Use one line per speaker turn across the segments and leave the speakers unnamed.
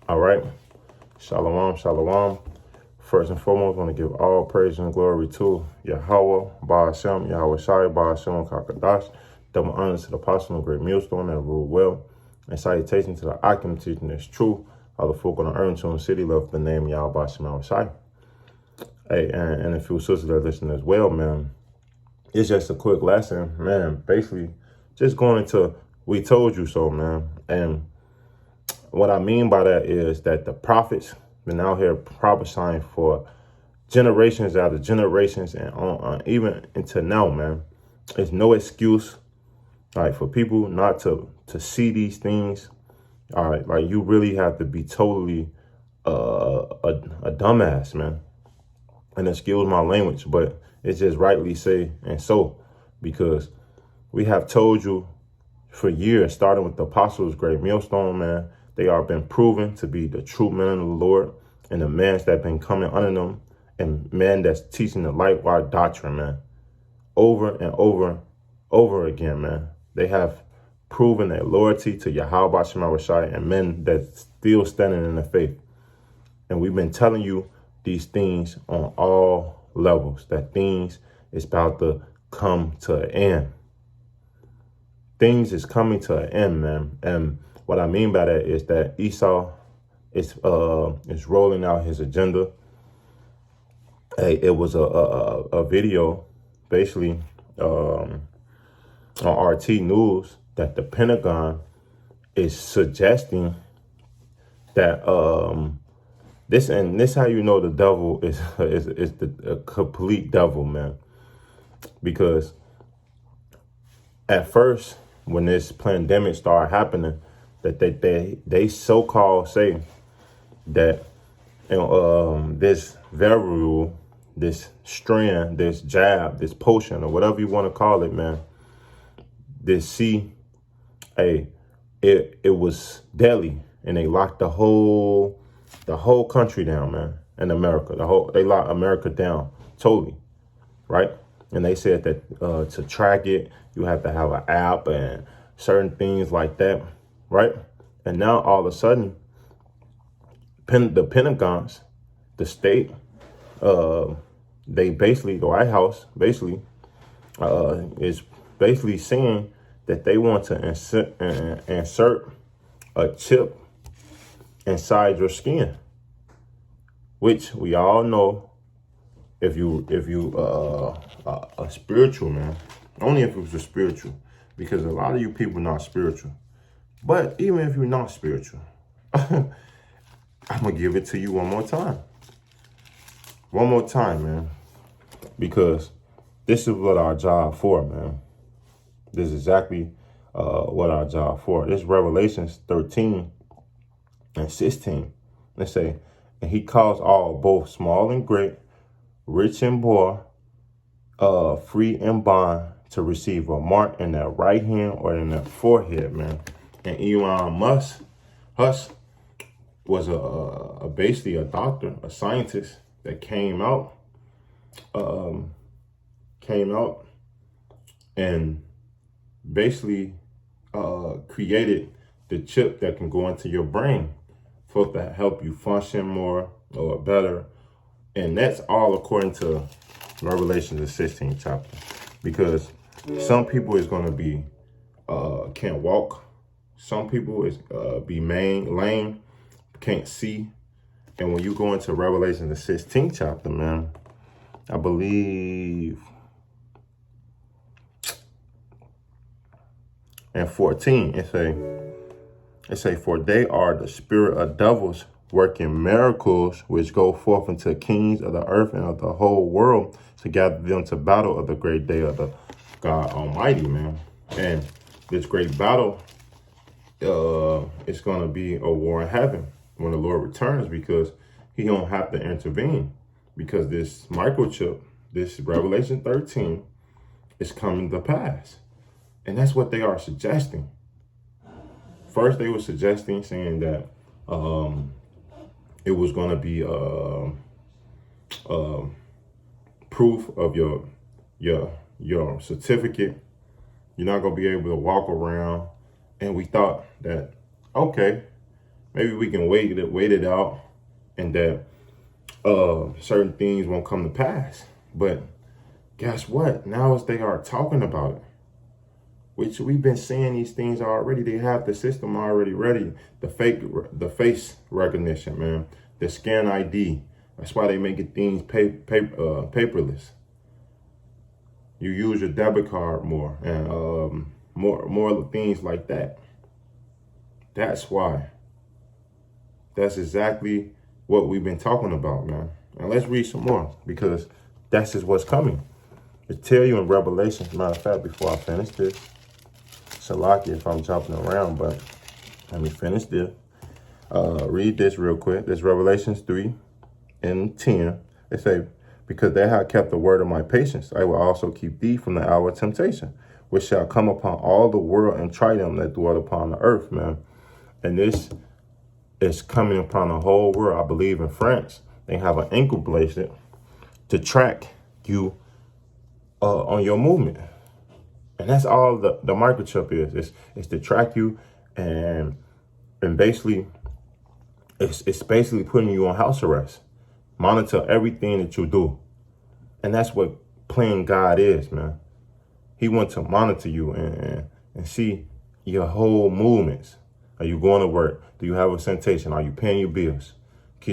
All right. Shalom, shalom. First and foremost, I want to give all praise and glory to Yahweh, Ba'ashem, Yahweh Shai, Ba'ashem, Kakadash. Double honors to the apostle and great millstone that rule well. And salutation to the Akim teaching is true. All the folk on the earth in city love the name Yahweh, Ba'ashem, Yahweh Shai. Hey, and a few sisters that listen as well, man. It's just a quick lesson, man. Basically, just going into we told you so, man. And what I mean by that is that the prophets been out here prophesying for generations after generations and on, even into now, man. There's no excuse, like, for people not to see these things. All right, like, you really have to be totally a dumbass, man. And excuse my language, but it's just rightly say and so, because we have told you for years, starting with the apostles, great millstone, man. They are been proven to be the true men of the Lord and the men that been coming under them and men that's teaching the light wire doctrine, man. Over and over again, man. They have proven their loyalty to Yahweh Shema Shai and men that still standing in the faith. And we've been telling you these things on all levels, that things is about to come to an end. Things is coming to an end, man. And what I mean by that is that Esau is rolling out his agenda. Hey, it was a video, basically, on RT News, that the Pentagon is suggesting that this how you know the devil is a complete devil, man. Because at first, when this pandemic started happening, that they so-called say that this variable, this strand, this jab, this potion, or whatever you want to call it, man, this it was deadly, and they locked the whole country down, man, in America. They locked America down totally, right? And they said that to track it, you have to have an app and certain things like that, right? And now all of a sudden, the Pentagons, the state, they basically, the White House basically is basically saying that they want to insert a chip inside your skin, which we all know, if you a spiritual man, only if it was a spiritual, because a lot of you people not spiritual. But even if you're not spiritual, I'm gonna give it to you one more time, man, because this is what our job for, man. This is exactly what our job for. This Revelations 13 and 16. Let's say, and he calls all, both small and great, rich and poor, free and bond, to receive a mark in their right hand or in their forehead, man. And Elon Musk was basically a doctor, a scientist that came out and basically created the chip that can go into your brain for to help you function more or better. And that's all according to Revelation, the 16th chapter. Because some people is going to be, can't walk. Some people is be lame, can't see. And when you go into Revelation, the 16th chapter, man, I believe, and 14, it say, for they are the spirit of devils working miracles, which go forth unto kings of the earth and of the whole world, to gather them to battle of the great day of the God Almighty, man. And this great battle, it's going to be a war in heaven when the Lord returns, because he don't have to intervene, because this microchip, this Revelation 13, is coming to pass. And that's what they are suggesting. First, they were suggesting, saying that it was going to be proof of your certificate. You're not going to be able to walk around. And we thought that, okay, maybe we can wait it out, and that certain things won't come to pass. But guess what? Now as they are talking about it, which we've been saying these things already, they have the system already ready. The face recognition, man. The scan ID. That's why they making things paperless. You use your debit card more, and more things like that. That's why. That's exactly what we've been talking about, man. And let's read some more, because that's just what's coming. It tell you in Revelation, matter of fact, before I finish this, Salaki if I'm jumping around, but let me finish this. Read this real quick. This Revelations 3:10. It say, because they have kept the word of my patience, I will also keep thee from the hour of temptation, which shall come upon all the world and try them that dwell upon the earth, man. And this is coming upon the whole world. I believe in France, they have an ankle bracelet to track you on your movement. And that's all the microchip is. It's to track you, and basically it's basically putting you on house arrest. Monitor everything that you do. And that's what playing God is, man. He wants to monitor you and see your whole movements. Are you going to work? Do you have a sanitation? Are you paying your bills?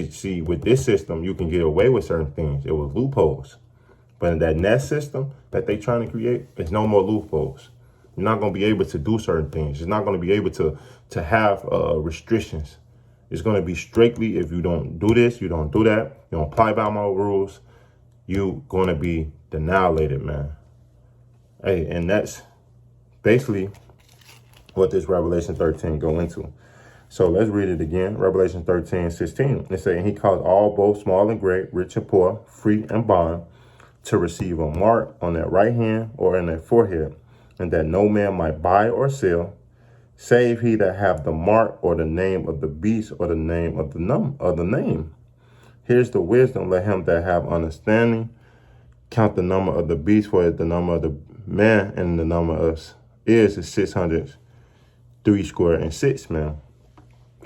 See, with this system, you can get away with certain things. It was loopholes. But in that Nest system that they trying to create, there's no more loopholes. You're not going to be able to do certain things. You're not going to be able to have restrictions. It's going to be strictly, if you don't do this, you don't do that, you don't apply by my rules, you're going to be annihilated, man. Hey, and that's basically what this Revelation 13 go into. So let's read it again. Revelation 13:16. It says, he caused all, both small and great, rich and poor, free and bond, to receive a mark on their right hand or in their forehead, and that no man might buy or sell, save he that have the mark or the name of the beast or the name of the name. Here's the wisdom. Let him that have understanding count the number of the beast, for the number of the man, and the number of is 603 man.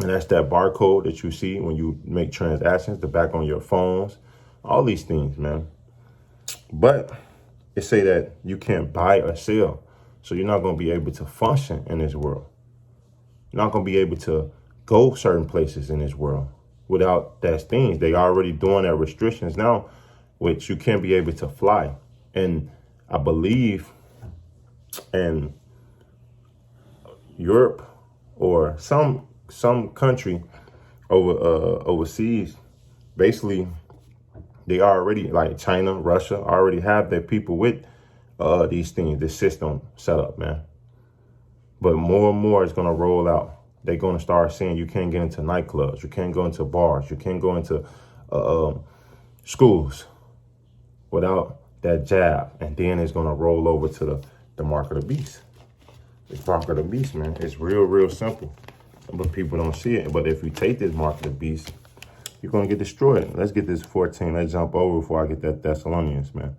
And that's that barcode that you see when you make transactions, the back on your phones, all these things, man. But it say that you can't buy or sell. So you're not going to be able to function in this world. You're not going to be able to go certain places in this world without those things. They already doing their restrictions now, which you can't be able to fly. And I believe in Europe or some country overseas, basically, they already, like China, Russia, already have their people with these things, this system set up, man. But more and more is going to roll out. They're going to start saying you can't get into nightclubs, you can't go into bars, you can't go into schools without that jab. And then it's going to roll over to the mark of the beast. The mark of the beast, man. It's real simple. But people don't see it. But if you take this mark of the beast, you're going to get destroyed. Let's get this 14. Let's jump over before I get that Thessalonians, man.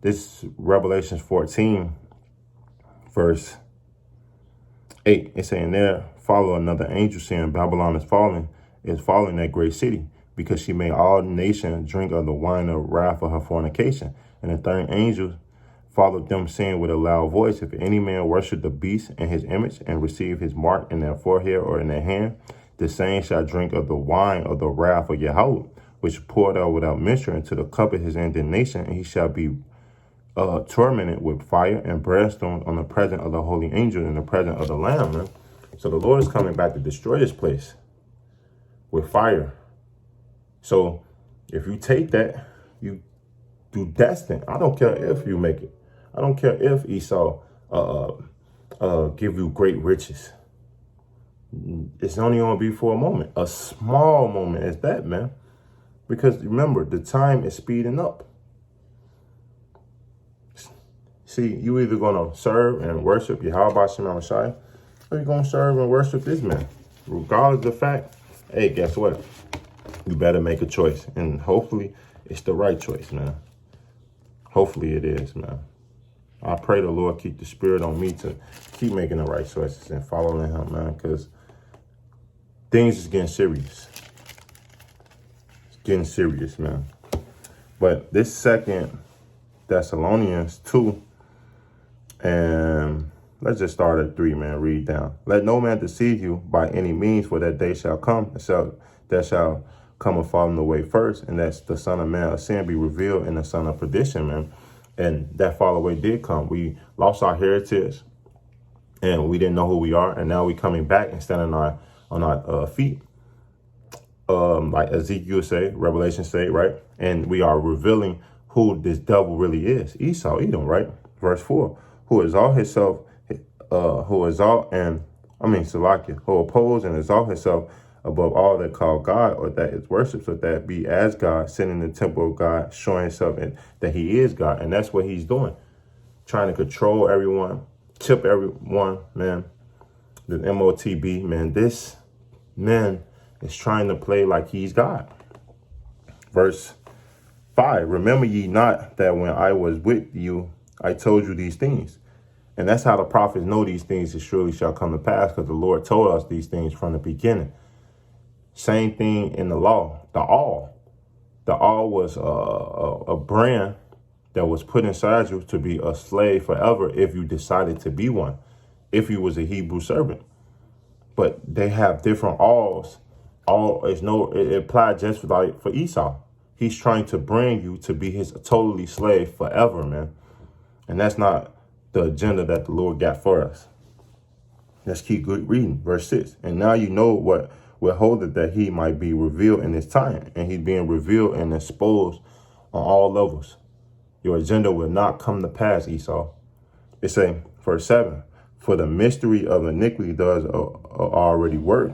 This Revelation 14, verse 8. It's saying, there follow another angel saying, Babylon is falling that great city, because she made all nations drink of the wine of wrath of her fornication. And the third angel followed them, saying with a loud voice, if any man worship the beast and his image, and receive his mark in their forehead or in their hand, the same shall drink of the wine of the wrath of Yahweh, which poured out without measure into the cup of his indignation, and he shall be tormented with fire and brimstone on the presence of the holy angel and the presence of the Lamb, man. So the Lord is coming back to destroy this place with fire. So if you take that, you do destined. I don't care if you make it. I don't care if Esau give you great riches. It's only going to be for a moment. A small moment is that, man. Because remember, the time is speeding up. See, you either going to serve and worship Yahweh Shema Messiah, or you're going to serve and worship this man. Regardless of the fact, hey, guess what? You better make a choice. And hopefully it's the right choice, man. Hopefully it is, man. I pray the Lord keep the spirit on me to keep making the right choices and following him, man. Because things is getting serious. It's getting serious, man. But this 2 Thessalonians 2, and let's just start at 3, man. Read down. Let no man deceive you by any means, for that day shall come, that shall come and fall in the way first, and that's the Son of Man of sin be revealed in the son of perdition, man. And that fall away did come. We lost our heritage, and we didn't know who we are, and now we coming back and standing on our feet, like Ezekiel say, Revelation say, right? And we are revealing who this devil really is. Esau, Edom, right? Verse 4, who exalt himself, who oppose and exalt himself above all that call God, or that is worship, so that be as God, sitting in the temple of God, showing himself and that he is God. And that's what he's doing, trying to control everyone, tip everyone, man. The MOTB, man, this man is trying to play like he's God. Verse 5, remember ye not that when I was with you, I told you these things. And that's how the prophets know these things it surely shall come to pass, because the Lord told us these things from the beginning. Same thing in the law. The all was a brand that was put inside you to be a slave forever if you decided to be one, if you was a Hebrew servant. But they have different alls. It applied just for Esau. He's trying to bring you to be his totally slave forever, man. And that's not the agenda that the Lord got for us. Let's keep reading. Verse 6. And now you know what withholdeth, that he might be revealed in this time. And he's being revealed and exposed on all levels. Your agenda will not come to pass, Esau. It say, verse 7, for the mystery of iniquity does already work.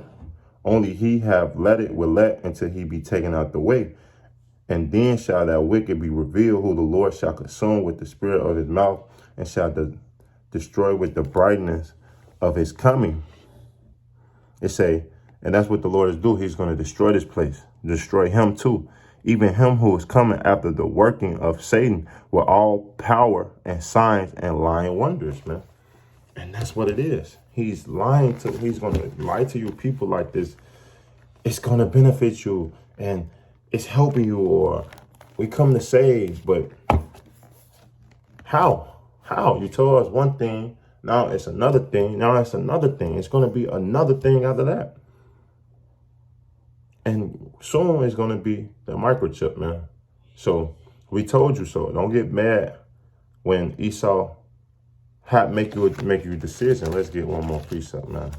Only he will let until he be taken out the way. And then shall that wicked be revealed, who the Lord shall consume with the spirit of his mouth, and shall destroy with the brightness of his coming. It say, and that's what the Lord is doing. He's going to destroy this place, destroy him too. Even him who is coming after the working of Satan with all power and signs and lying wonders, man. And that's what it is. He's going to lie to you people like this. It's going to benefit you and it's helping you, or we come to save, but how? You told us one thing, now it's another thing, now it's another thing. It's going to be another thing after that. And soon it's going to be the microchip, man. So we told you so. Don't get mad when Esau make you a decision. Let's get one more precept, man.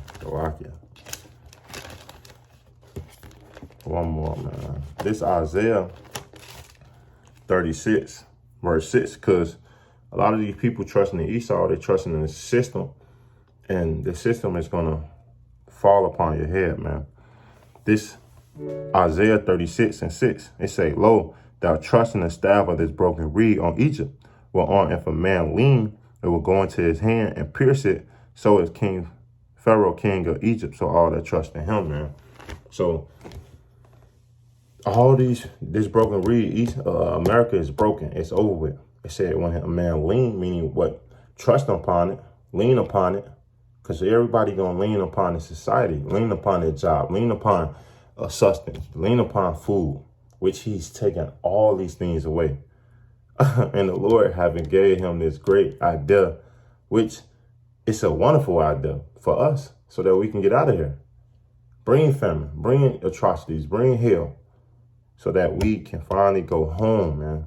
One more, man. This Isaiah 36, verse 6, because a lot of these people trusting in Esau, they're trusting in the system, and the system is going to fall upon your head, man. This Isaiah 36 and 6, it say, lo, thou trust in the staff of this broken reed on Egypt, whereon if a man lean, it will go into his hand and pierce it. So is King Pharaoh, king of Egypt. So all that trust in him, man. So all this broken reed, America is broken. It's over with. It said when a man lean, meaning what? Trust upon it, lean upon it. Because everybody going to lean upon the society, lean upon their job, lean upon sustenance, lean upon food, which he's taken all these things away. And the Lord having gave him this great idea, which it's a wonderful idea for us so that we can get out of here. Bring famine, bring atrocities, bring hell, so that we can finally go home, man.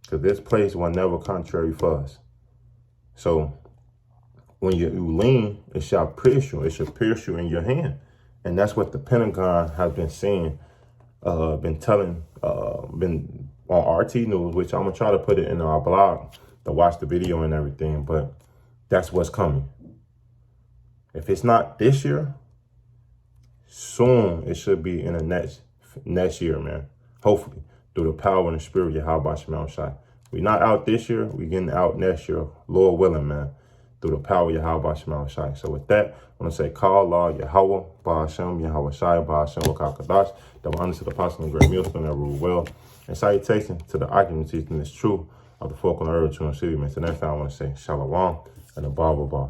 Because this place was never contrary for us. So when you lean, it shall pierce you. It shall pierce you in your hand. And that's what the Pentagon has been saying, been on RT News, which I'm going to try to put it in our blog to watch the video and everything. But that's what's coming. If it's not this year, soon it should be in the next year, man. Hopefully, through the power and the spirit of Yahweh Shemel Shai. We're not out this year. We're getting out next year, Lord willing, man. Through the power of Yahweh Shemel Shai. So with that, I want to say, call law Yahweh, Ba'ashem, Yahweh Shai, Ba'ashem, Wakakadash, double honor to the apostle and great millstone that rule well. And salutation to the argument teaching is true of the folk on the earth, true and city. Man, to next time I want to say, Shalom and a Baba.